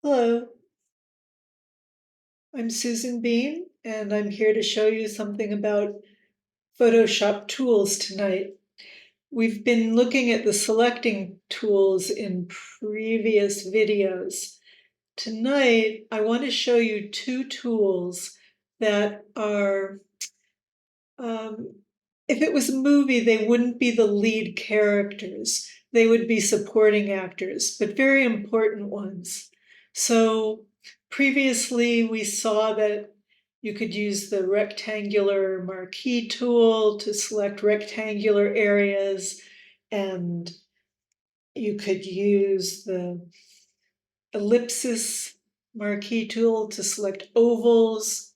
Hello, I'm Susan Bean, and I'm here to show you something about Photoshop tools tonight. We've been looking at the selecting tools in previous videos. Tonight, I want to show you two tools that are um, if it was a movie, they wouldn't be the lead characters. They would be supporting actors, but very important ones. So previously, we saw that you could use the rectangular marquee tool to select rectangular areas, and you could use the ellipsis marquee tool to select ovals.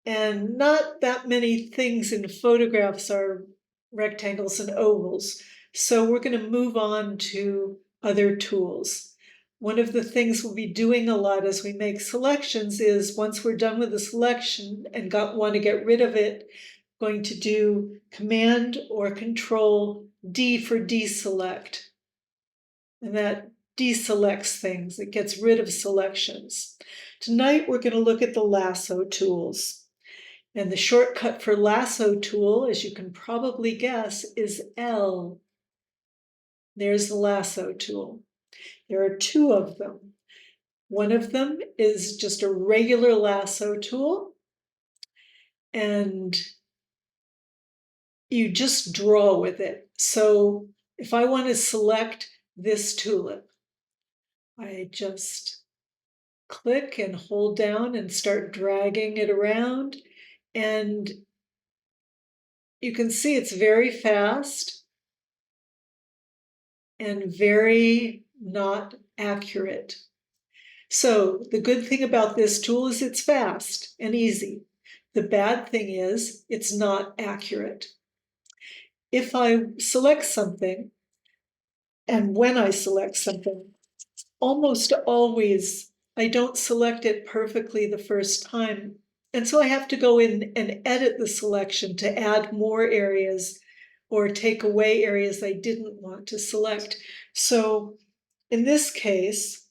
And not that many things in photographs are rectangles and ovals. So we're going to move on to other tools. One of the things we'll be doing a lot as we make selections is once we're done with the selection and want to get rid of it, going to do Command or Control D for deselect. And that deselects things, it gets rid of selections. Tonight we're going to look at the lasso tools. And the shortcut for lasso tool, as you can probably guess, is L. There's the lasso tool. There are two of them. One of them is just a regular lasso tool, and you just draw with it. So if I want to select this tulip, I just click and hold down and start dragging it around. And you can see it's very fast and very not accurate. So the good thing about this tool is it's fast and easy. The bad thing is it's not accurate. If I select something, and when I select something, almost always I don't select it perfectly the first time. And so I have to go in and edit the selection to add more areas or take away areas I didn't want to select. So in this case,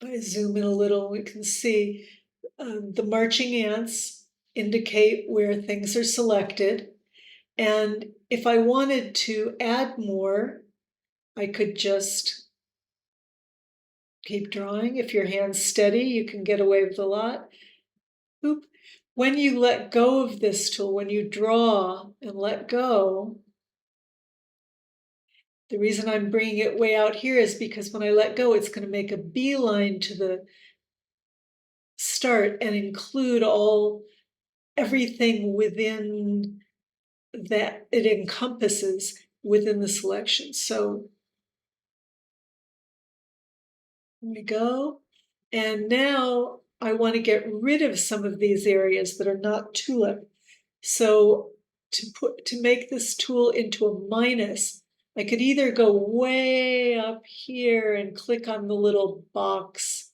I zoom in a little, we can see the marching ants indicate where things are selected. And if I wanted to add more, I could just keep drawing. If your hand's steady, you can get away with a lot. Oop. When you let go of this tool, when you draw and let go, the reason I'm bringing it way out here is because when I let go, it's going to make a beeline to the start and include everything within that it encompasses within the selection. So here we go. And now I want to get rid of some of these areas that are not tulip. So to make this tool into a minus, I could either go way up here and click on the little box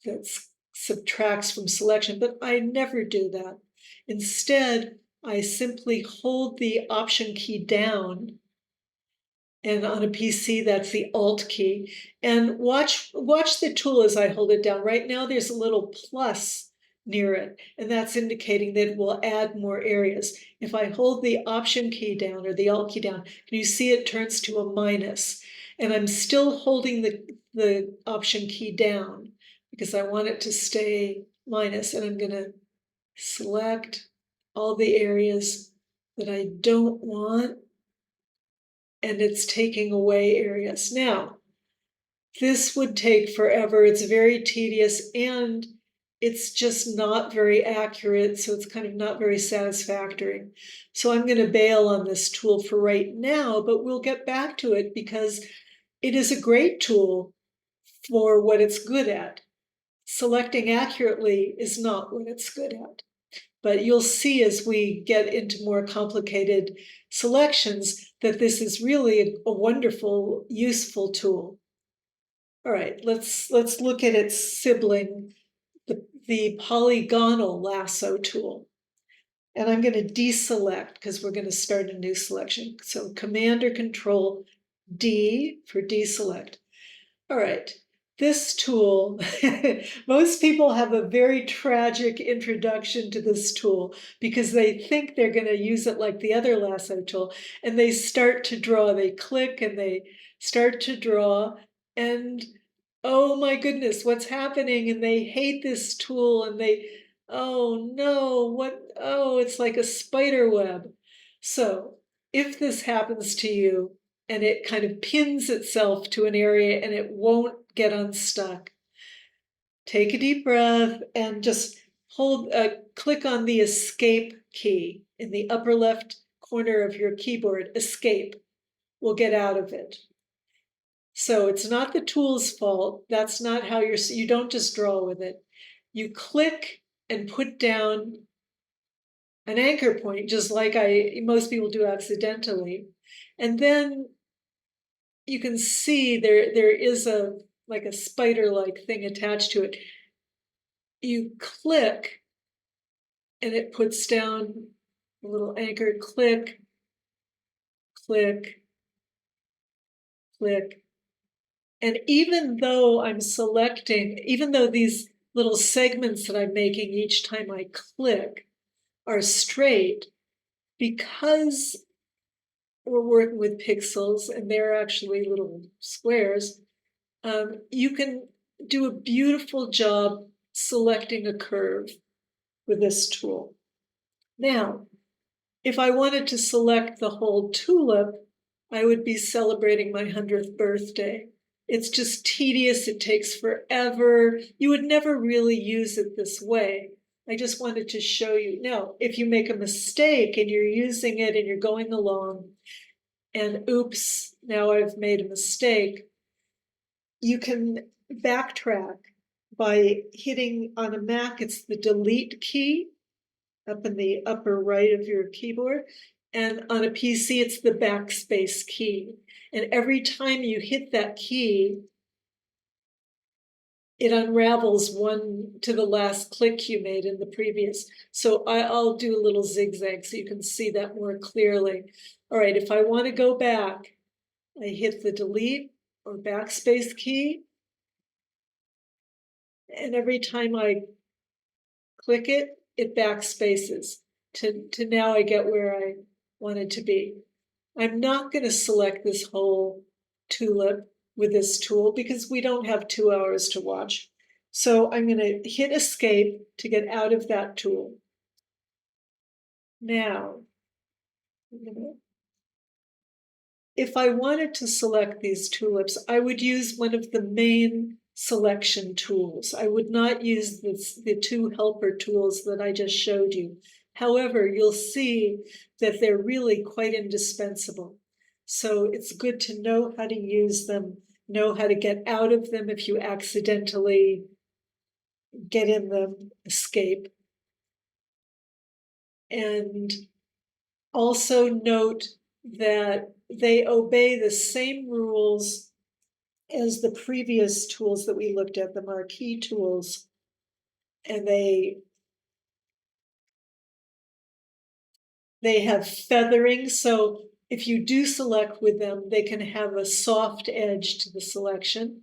that subtracts from selection, but I never do that. Instead, I simply hold the Option key down, and on a PC, that's the Alt key. And watch the tool as I hold it down. Right now, there's a little plus near it, and that's indicating that it will add more areas. If I hold the Option key down or the Alt key down, can you see it turns to a minus? And I'm still holding the Option key down because I want it to stay minus, and I'm going to select all the areas that I don't want, and it's taking away areas. Now, this would take forever. It's very tedious, and it's just not very accurate, so it's kind of not very satisfactory. So I'm going to bail on this tool for right now, but we'll get back to it because it is a great tool for what it's good at. Selecting accurately is not what it's good at. But you'll see as we get into more complicated selections that this is really a wonderful, useful tool. All right, let's look at its sibling, the polygonal lasso tool. And I'm going to deselect because we're going to start a new selection. So Command or Control D for deselect. All right, This tool, most people have a very tragic introduction to this tool because they think they're going to use it like the other lasso tool, and they start to draw. They click and they start to draw, and oh my goodness, what's happening? And they hate this tool, and oh no, it's like a spider web. So if this happens to you, and it kind of pins itself to an area and it won't get unstuck, take a deep breath and just click on the escape key in the upper left corner of your keyboard. Escape will get out of it. So it's not the tool's fault. That's not how you don't just draw with it. You click and put down an anchor point, just like most people do accidentally. And then you can see there is like a spider-like thing attached to it. You click and it puts down a little anchor. Click, click, click. And even though these little segments that I'm making each time I click are straight, because we're working with pixels and they're actually little squares, you can do a beautiful job selecting a curve with this tool. Now, if I wanted to select the whole tulip, I would be celebrating my 100th birthday. It's just tedious, it takes forever. You would never really use it this way. I just wanted to show you. Now, if you make a mistake and you're using it and you're going along, and oops, now I've made a mistake, you can backtrack by hitting on a Mac, it's the delete key up in the upper right of your keyboard. And on a PC, it's the backspace key. And every time you hit that key, it unravels one to the last click you made in the previous. So I'll do a little zigzag so you can see that more clearly. All right, if I want to go back, I hit the delete or backspace key. And every time I click it, it backspaces to now I get where I wanted to be. I'm not going to select this whole tulip with this tool because we don't have 2 hours to watch. So I'm going to hit escape to get out of that tool. Now, if I wanted to select these tulips, I would use one of the main selection tools. I would not use the 2 helper tools that I just showed you. However, you'll see that they're really quite indispensable. So it's good to know how to use them, know how to get out of them if you accidentally get in them, escape. And also note that they obey the same rules as the previous tools that we looked at, the marquee tools. And they have feathering, so if you do select with them, they can have a soft edge to the selection.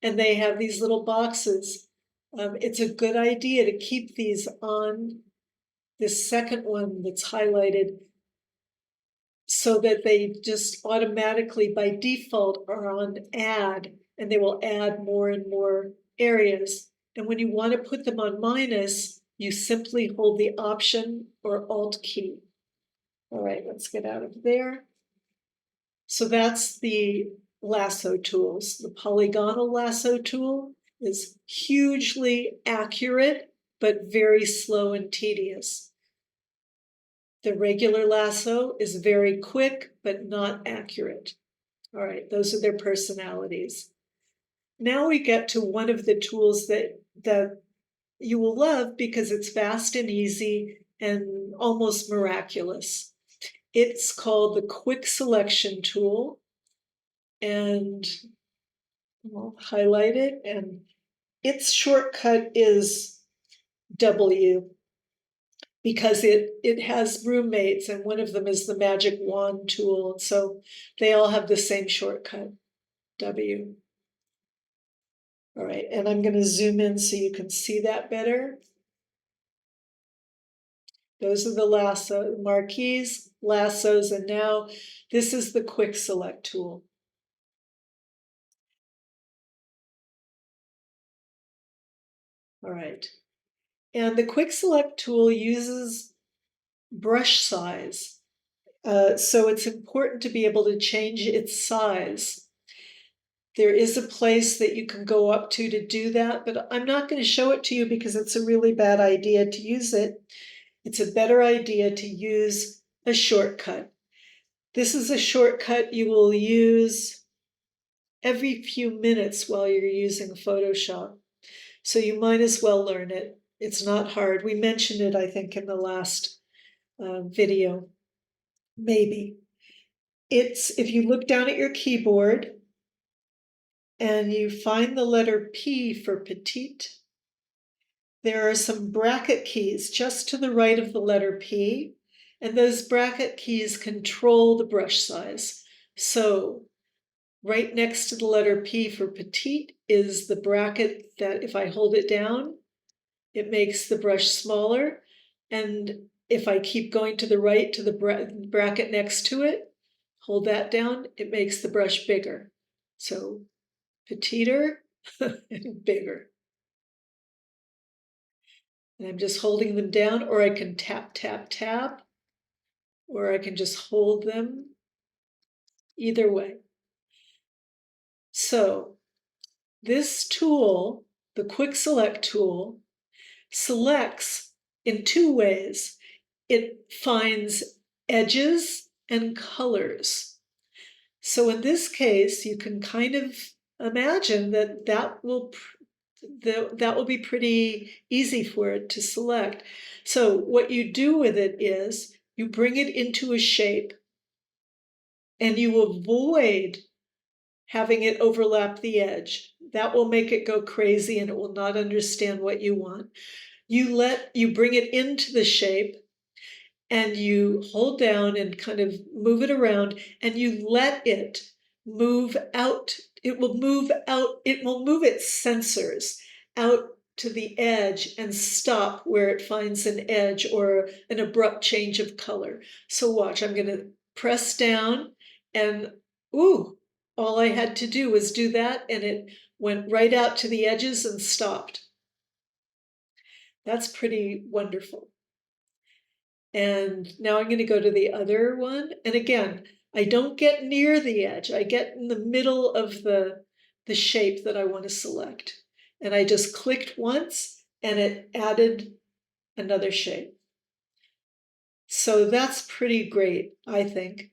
And they have these little boxes. It's a good idea to keep these on this second one that's highlighted so that they just automatically by default are on add, and they will add more and more areas. And when you want to put them on minus, you simply hold the Option or Alt key. All right, let's get out of there. So that's the lasso tools. The polygonal lasso tool is hugely accurate, but very slow and tedious. The regular lasso is very quick, but not accurate. All right, those are their personalities. Now we get to one of the tools that you will love because it's fast and easy and almost miraculous. It's called the Quick Selection tool. And I'll highlight it, and its shortcut is W because it has roommates, and one of them is the magic wand tool. So they all have the same shortcut, W. All right, and I'm gonna zoom in so you can see that better. Those are the lasso marquees, lassos, and now this is the quick select tool. All right, and the quick select tool uses brush size. So it's important to be able to change its size. There is a place that you can go up to do that, but I'm not going to show it to you because it's a really bad idea to use it. It's a better idea to use a shortcut. This is a shortcut you will use every few minutes while you're using Photoshop. So you might as well learn it. It's not hard. We mentioned it, I think, in the last video, maybe. It's if you look down at your keyboard and you find the letter P for petite, there are some bracket keys just to the right of the letter P, and those bracket keys control the brush size. So right next to the letter P for petite is the bracket that if I hold it down, it makes the brush smaller. And if I keep going to the right to the bracket next to it, hold that down, it makes the brush bigger. So petiter and bigger. And I'm just holding them down, or I can tap, tap, tap, or I can just hold them either way. So this tool, the quick select tool, selects in two ways. It finds edges and colors. So in this case, you can kind of imagine that will be pretty easy for it to select. So what you do with it is you bring it into a shape and you avoid having it overlap the edge. That will make it go crazy and it will not understand what you want. You bring it into the shape and you hold down and kind of move it around and you let it move out. It will move out, it will move its sensors out to the edge and stop where it finds an edge or an abrupt change of color. So watch, I'm gonna press down and ooh, all I had to do was do that and it went right out to the edges and stopped. That's pretty wonderful. And now I'm going to go to the other one. And again, I don't get near the edge. I get in the middle of the shape that I want to select. And I just clicked once and it added another shape. So that's pretty great, I think.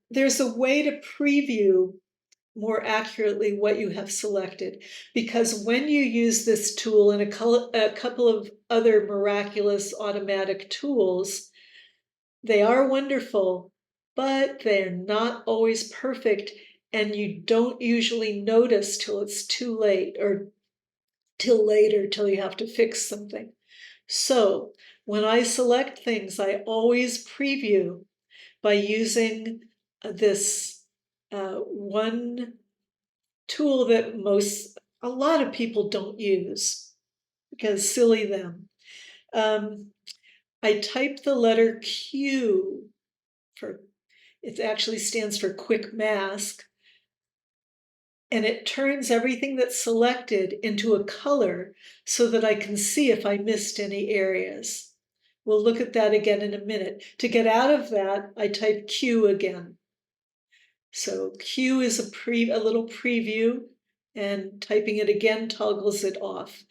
There's a way to preview more accurately what you have selected, because when you use this tool and a couple of other miraculous automatic tools, they are wonderful, but they're not always perfect, and you don't usually notice till it's too late or till later, till you have to fix something. So when I select things, I always preview by using this one tool that a lot of people don't use because silly them. I type the letter Q for, it actually stands for quick mask, and it turns everything that's selected into a color so that I can see if I missed any areas. We'll look at that again in a minute. To get out of that, I type Q again. So Q is a little preview, and typing it again toggles it off.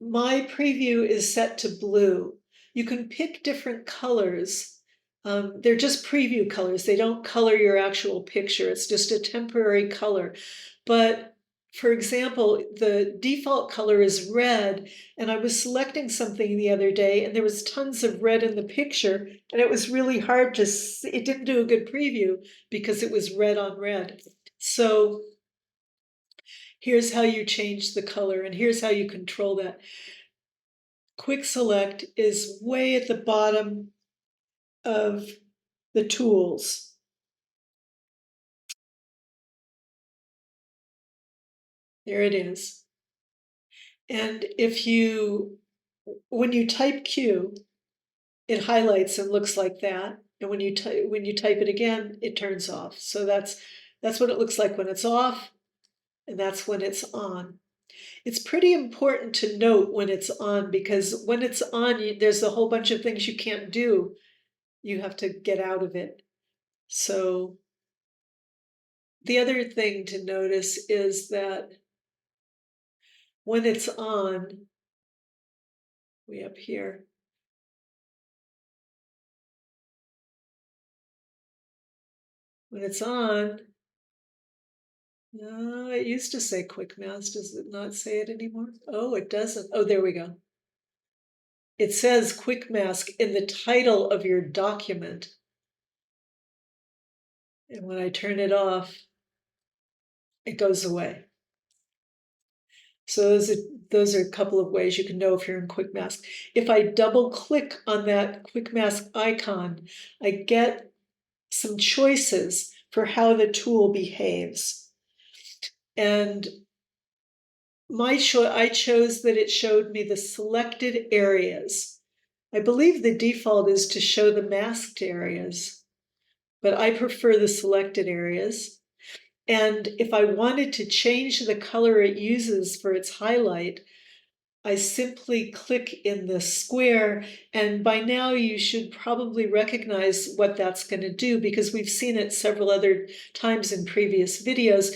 My preview is set to blue. You can pick different colors. They're just preview colors. They don't color your actual picture. It's just a temporary color. But for example, the default color is red, and I was selecting something the other day and there was tons of red in the picture, and it was really hard to see. It didn't do a good preview because it was red on red. So here's how you change the color, and here's how you control that. Quick select is way at the bottom of the tools. There it is. And when you type Q, it highlights and looks like that. And when you type it again, it turns off. So that's what it looks like when it's off, and that's when it's on. It's pretty important to note when it's on, because when it's on, there's a whole bunch of things you can't do. You have to get out of it. So the other thing to notice is that when it's on, way up here, when it's on, it used to say quick mask. Does it not say it anymore? Oh, it doesn't. Oh, there we go. It says quick mask in the title of your document. And when I turn it off, it goes away. So those are a couple of ways you can know if you're in quick mask. If I double click on that quick mask icon, I get some choices for how the tool behaves. And I chose that it showed me the selected areas. I believe the default is to show the masked areas, but I prefer the selected areas. And if I wanted to change the color it uses for its highlight, I simply click in the square, and by now you should probably recognize what that's going to do, because we've seen it several other times in previous videos.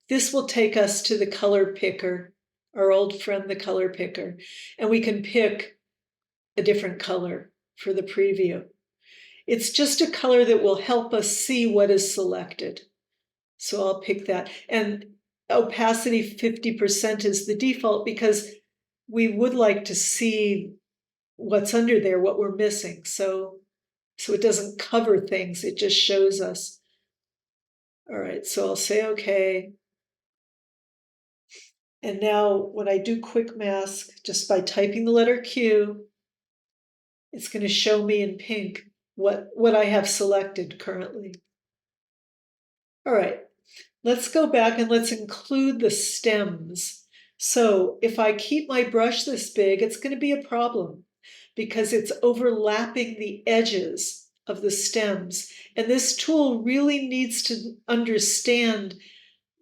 This will take us to the color picker, our old friend, the color picker, and we can pick a different color for the preview. It's just a color that will help us see what is selected. So I'll pick that. And opacity 50% is the default, because we would like to see what's under there, what we're missing. So it doesn't cover things, it just shows us. All right, so I'll say okay. And now when I do quick mask, just by typing the letter Q, it's going to show me in pink what I have selected currently. All right, let's go back and let's include the stems. So if I keep my brush this big, it's going to be a problem, because it's overlapping the edges of the stems. And this tool really needs to understand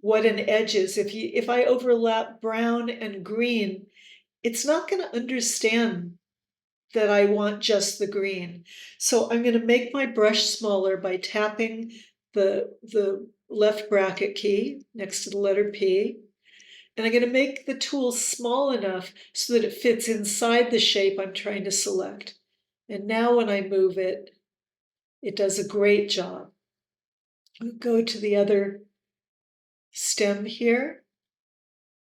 what an edge is. If I overlap brown and green, it's not going to understand that I want just the green. So I'm going to make my brush smaller by tapping the left bracket key next to the letter P. And I'm going to make the tool small enough so that it fits inside the shape I'm trying to select. And now when I move it, it does a great job. We'll go to the other stem here.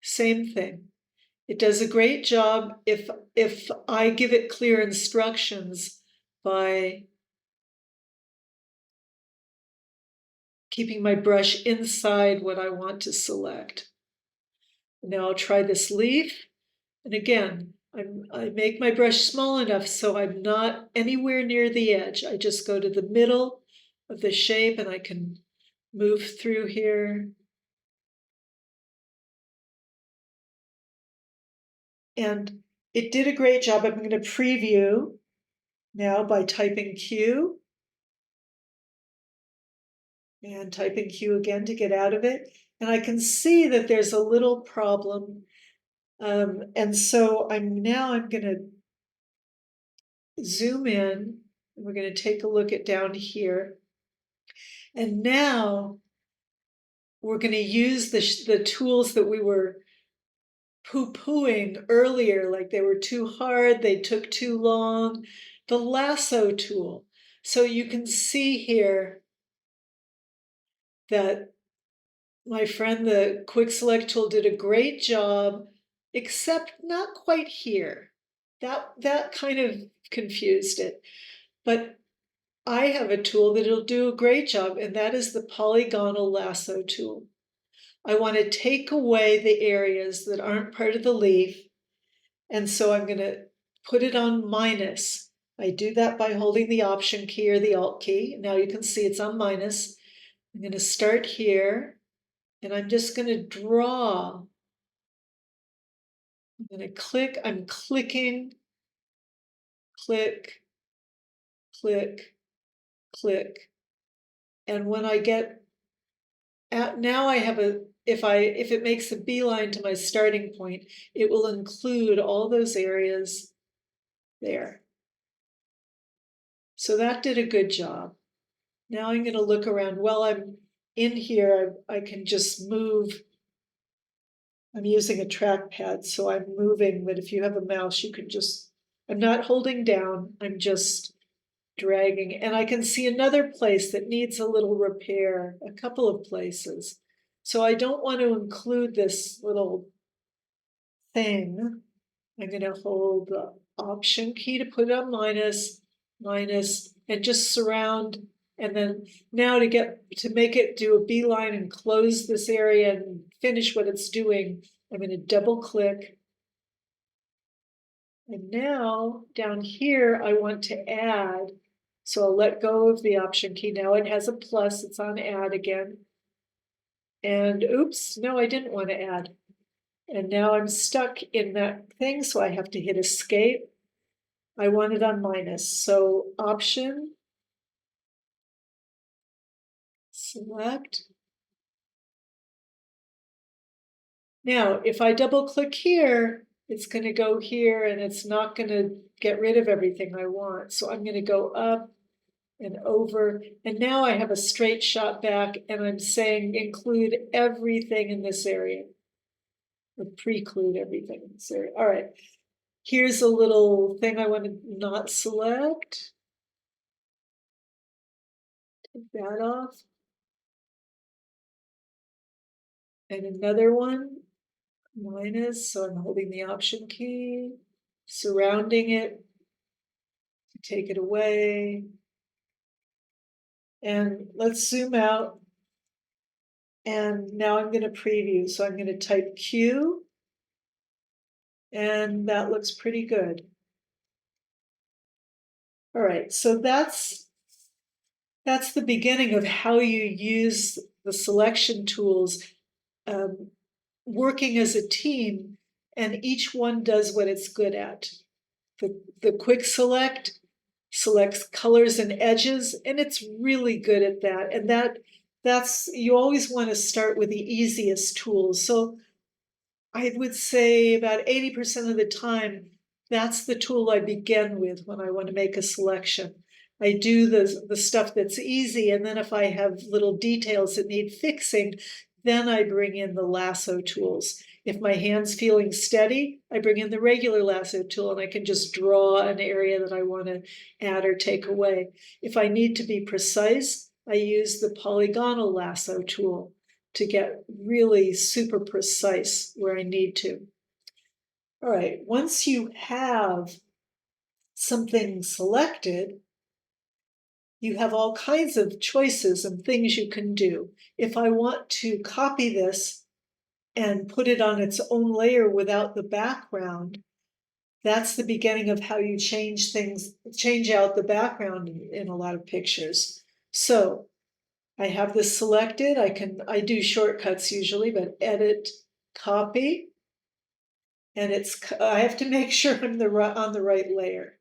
Same thing. It does a great job if I give it clear instructions by keeping my brush inside what I want to select. Now I'll try this leaf. And again, I make my brush small enough so I'm not anywhere near the edge. I just go to the middle of the shape and I can move through here. And it did a great job. I'm going to preview now by typing Q. And typing Q again to get out of it. And I can see that there's a little problem. And so I'm going to zoom in, and we're going to take a look at down here. And now we're going to use the tools that we were poo-pooing earlier, like they were too hard, they took too long. The lasso tool. So you can see here that my friend, the quick select tool, did a great job, except not quite here. That kind of confused it. But I have a tool that'll do a great job, and that is the polygonal lasso tool. I want to take away the areas that aren't part of the leaf, and so I'm going to put it on minus. I do that by holding the Option key or the Alt key. Now you can see it's on minus. I'm going to start here, and I'm just going to draw I'm gonna click, I'm clicking, click, click, click. And when I get at, now I have a, if it makes a beeline to my starting point, it will include all those areas there. So that did a good job. Now I'm going to look around. While I'm in here, I can just move. I'm using a trackpad, so I'm moving, but if you have a mouse, you can just, I'm not holding down, I'm just dragging. And I can see another place that needs a little repair, a couple of places. So I don't want to include this little thing. I'm going to hold the Option key to put it on minus, minus, and just surround. And then now to make it do a beeline and close this area and finish what it's doing, I'm going to double click. And now down here, I want to add. So I'll let go of the Option key. Now it has a plus, it's on add again. And oops, no, I didn't want to add. And now I'm stuck in that thing, so I have to hit escape. I want it on minus, so Option, select. Now, if I double click here, it's going to go here and it's not going to get rid of everything I want. So I'm going to go up and over, and now I have a straight shot back, and I'm saying include everything in this area, or preclude everything in this area. All right, here's a little thing I want to not select. Take that off. And another one, minus, so I'm holding the Option key, surrounding it, take it away. And let's zoom out. And now I'm going to preview. So I'm going to type Q. And that looks pretty good. All right, so that's the beginning of how you use the selection tools, working as a team, and each one does what it's good at. The quick select selects colors and edges, and it's really good at that. And that's, you always want to start with the easiest tools. So I would say about 80% of the time, that's the tool I begin with when I want to make a selection. I do the stuff that's easy, and then if I have little details that need fixing, then I bring in the lasso tools. If my hand's feeling steady, I bring in the regular lasso tool and I can just draw an area that I want to add or take away. If I need to be precise, I use the polygonal lasso tool to get really super precise where I need to. All right, once you have something selected, you have all kinds of choices and things you can do. If I want to copy this and put it on its own layer without the background, that's the beginning of how you change things, change out the background in a lot of pictures. So I have this selected. I do shortcuts usually, but edit, copy, and I have to make sure I'm on the right layer.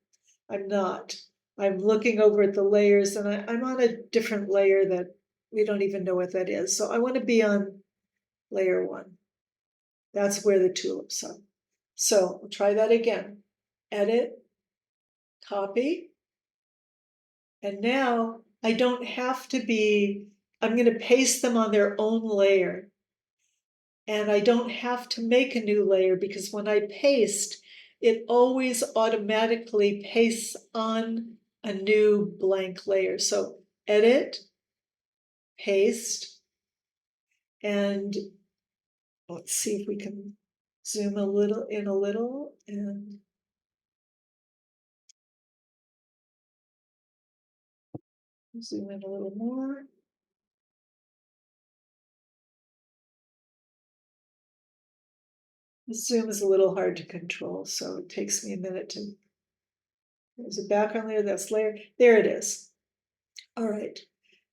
I'm not. I'm looking over at the layers, and I'm on a different layer that we don't even know what that is. So I want to be on layer 1. That's where the tulips are. So I'll try that again. Edit, copy, and now I don't have to be, I'm going to paste them on their own layer. And I don't have to make a new layer because when I paste, it always automatically pastes on a new blank layer. So edit, paste, and let's see if we can zoom a little and zoom in a little more. The zoom is a little hard to control, so it takes me a minute to, there's a background layer, that's layer, there it is. All right.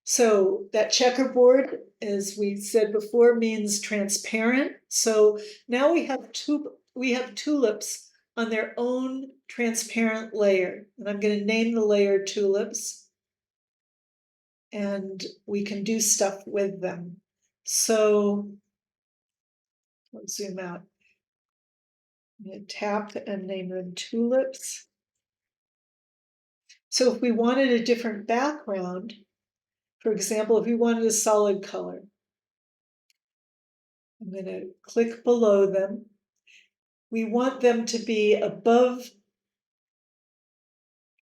So that checkerboard, as we said before, means transparent. So now we have two we have tulips on their own transparent layer, and I'm going to name the layer tulips, and we can do stuff with them. So let's zoom out. I'm going to tap and name them tulips. So if we wanted a different background, for example, if we wanted a solid color, I'm going to click below them. We want them to be above,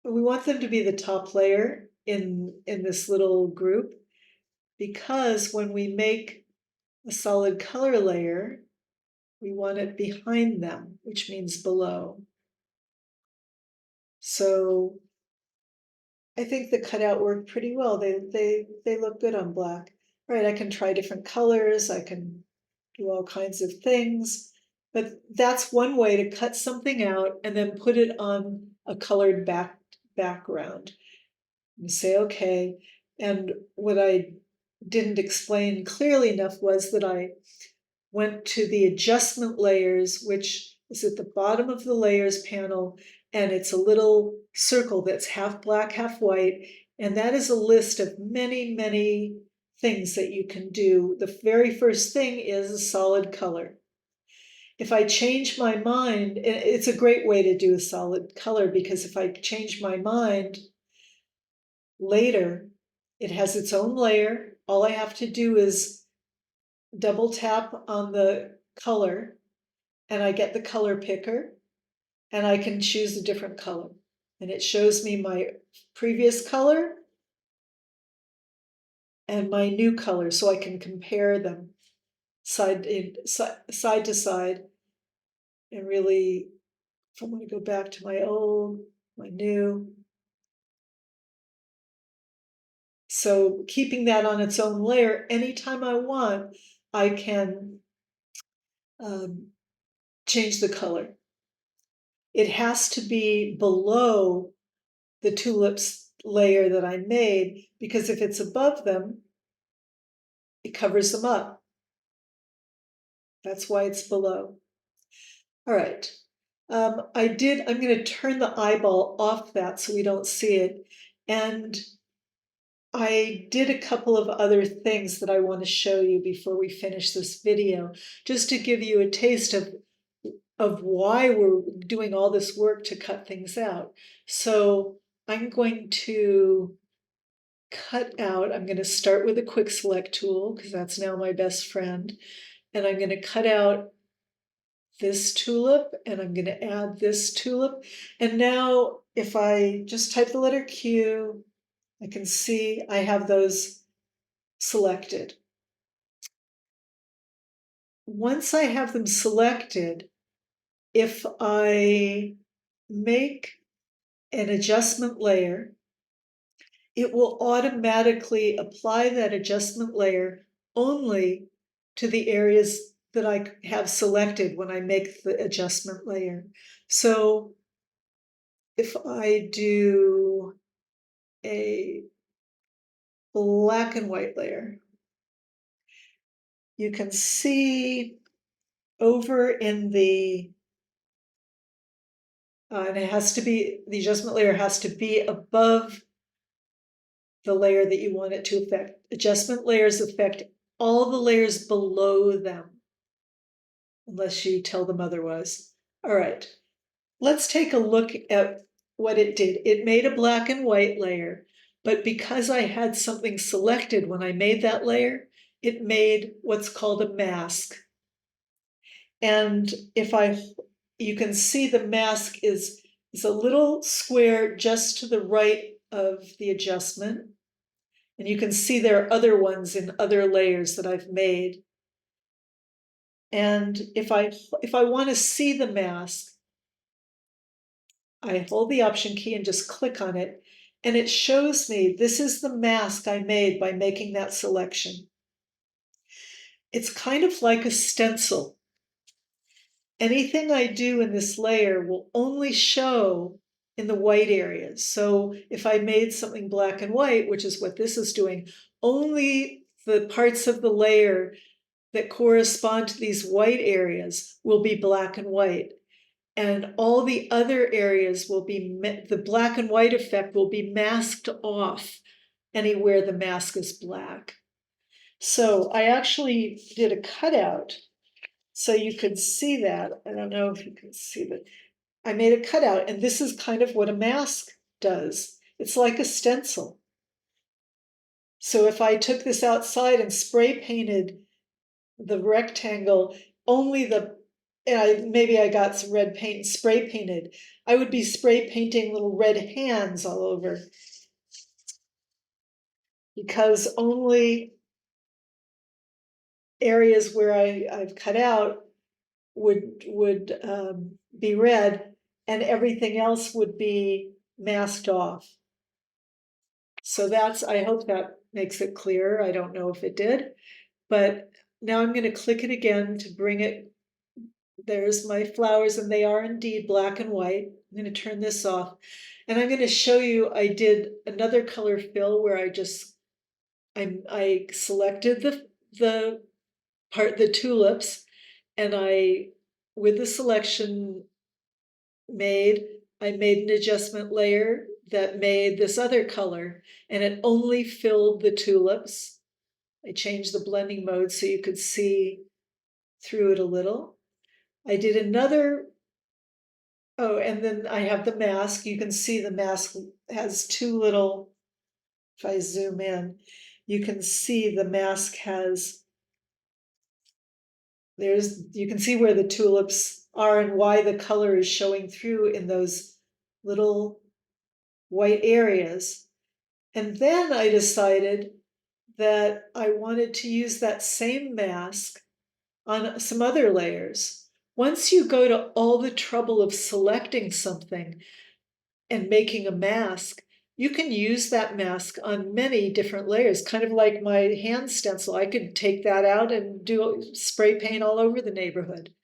we want them to be the top layer in this little group, because when we make a solid color layer, we want it behind them, which means below. So I think the cutout worked pretty well. They look good on black. All right, I can try different colors, I can do all kinds of things, but that's one way to cut something out and then put it on a colored background. And say, okay. And what I didn't explain clearly enough was that I went to the adjustment layers, which is at the bottom of the layers panel, and it's a little circle that's half black, half white, and that is a list of many, many things that you can do. The very first thing is a solid color. If I change my mind, it's a great way to do a solid color, because if I change my mind later, it has its own layer. All I have to do is double tap on the color, and I get the color picker, and I can choose a different color. And it shows me my previous color and my new color, so I can compare them side to side. And really, if I want to go back to my old, my new. So keeping that on its own layer, anytime I want, I can change the color. It has to be below the tulips layer that I made, because if it's above them, it covers them up. That's why it's below. All right. I'm going to turn the eyeball off that so we don't see it. And I did a couple of other things that I want to show you before we finish this video, just to give you a taste of why we're doing all this work to cut things out. So I'm going to I'm going to start with a quick select tool, because that's now my best friend. And I'm going to cut out this tulip, and I'm going to add this tulip. And now if I just type the letter Q, I can see I have those selected. Once I have them selected, if I make an adjustment layer, it will automatically apply that adjustment layer only to the areas that I have selected when I make the adjustment layer. So if I do a black and white layer, you can see over in the, and it has to be, the adjustment layer has to be above the layer that you want it to affect. Adjustment layers affect all the layers below them, unless you tell them otherwise. All right, let's take a look at what it did. It made a black and white layer, but because I had something selected when I made that layer, it made what's called a mask. And you can see the mask is a little square just to the right of the adjustment. And you can see there are other ones in other layers that I've made. And if I want to see the mask, I hold the Option key and just click on it, and it shows me this is the mask I made by making that selection. It's kind of like a stencil. Anything I do in this layer will only show in the white areas. So if I made something black and white, which is what this is doing, only the parts of the layer that correspond to these white areas will be black and white. And all the other areas will be, the black and white effect will be masked off anywhere the mask is black. So I actually did a cutout so you could see that. I don't know if you can see that. I made a cutout, and this is kind of what a mask does. It's like a stencil. So if I took this outside and spray painted the rectangle, only the, and maybe I got some red paint and spray painted, I would be spray painting little red hands all over, because only areas where I've cut out would be red, and everything else would be masked off. So that's, I hope that makes it clear. I don't know if it did, but now I'm going to click it again to bring it. There's my flowers, and they are indeed black and white. I'm going to turn this off, and I'm going to show you, I did another color fill where I selected the the tulips, and with the selection I made an adjustment layer that made this other color, and it only filled the tulips. I changed the blending mode so you could see through it a little. I did another, oh, and then I have the mask. You can see the mask has two little, if I zoom in, you can see the mask has, you can see where the tulips are and why the color is showing through in those little white areas. And then I decided that I wanted to use that same mask on some other layers. Once you go to all the trouble of selecting something and making a mask, you can use that mask on many different layers, kind of like my hand stencil. I could take that out and do spray paint all over the neighborhood.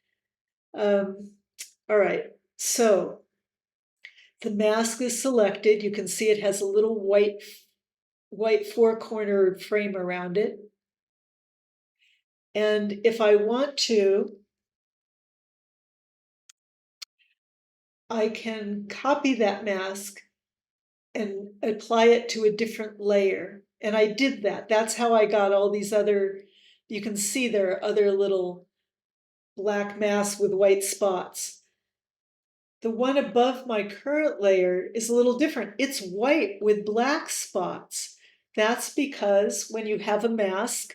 All right, so the mask is selected. You can see it has a little white four-cornered frame around it. And if I want to, I can copy that mask and apply it to a different layer. And I did that. That's how I got all these other, you can see there are other little black masks with white spots. The one above my current layer is a little different. It's white with black spots. That's because when you have a mask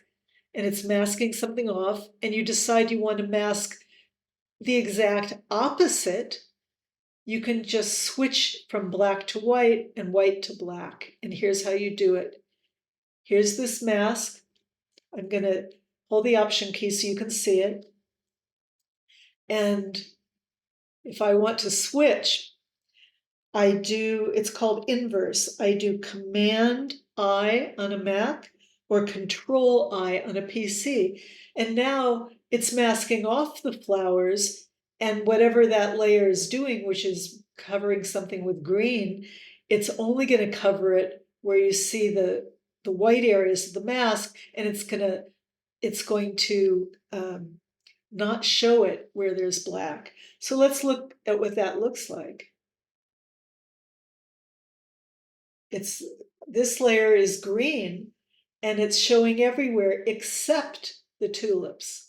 and it's masking something off, and you decide you want to mask the exact opposite, you can just switch from black to white and white to black. And here's how you do it. Here's this mask. I'm going to hold the Option key so you can see it. And if I want to switch, it's called inverse. I do Command I on a Mac or Control I on a PC. And now it's masking off the flowers, and whatever that layer is doing, which is covering something with green, it's only going to cover it where you see the white areas of the mask, and it's going to not show it where there's black. So let's look at what that looks like. This layer is green, and it's showing everywhere except the tulips,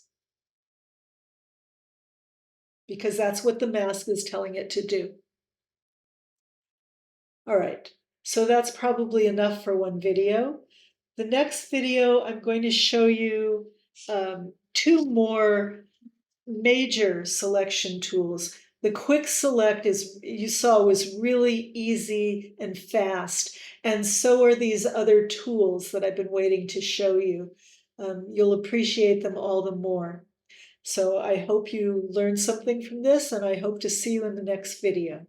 because that's what the mask is telling it to do. All right, so that's probably enough for one video. The next video, I'm going to show you two more major selection tools. The quick select, is you saw, was really easy and fast, and so are these other tools that I've been waiting to show you. You'll appreciate them all the more. So I hope you learned something from this, and I hope to see you in the next video.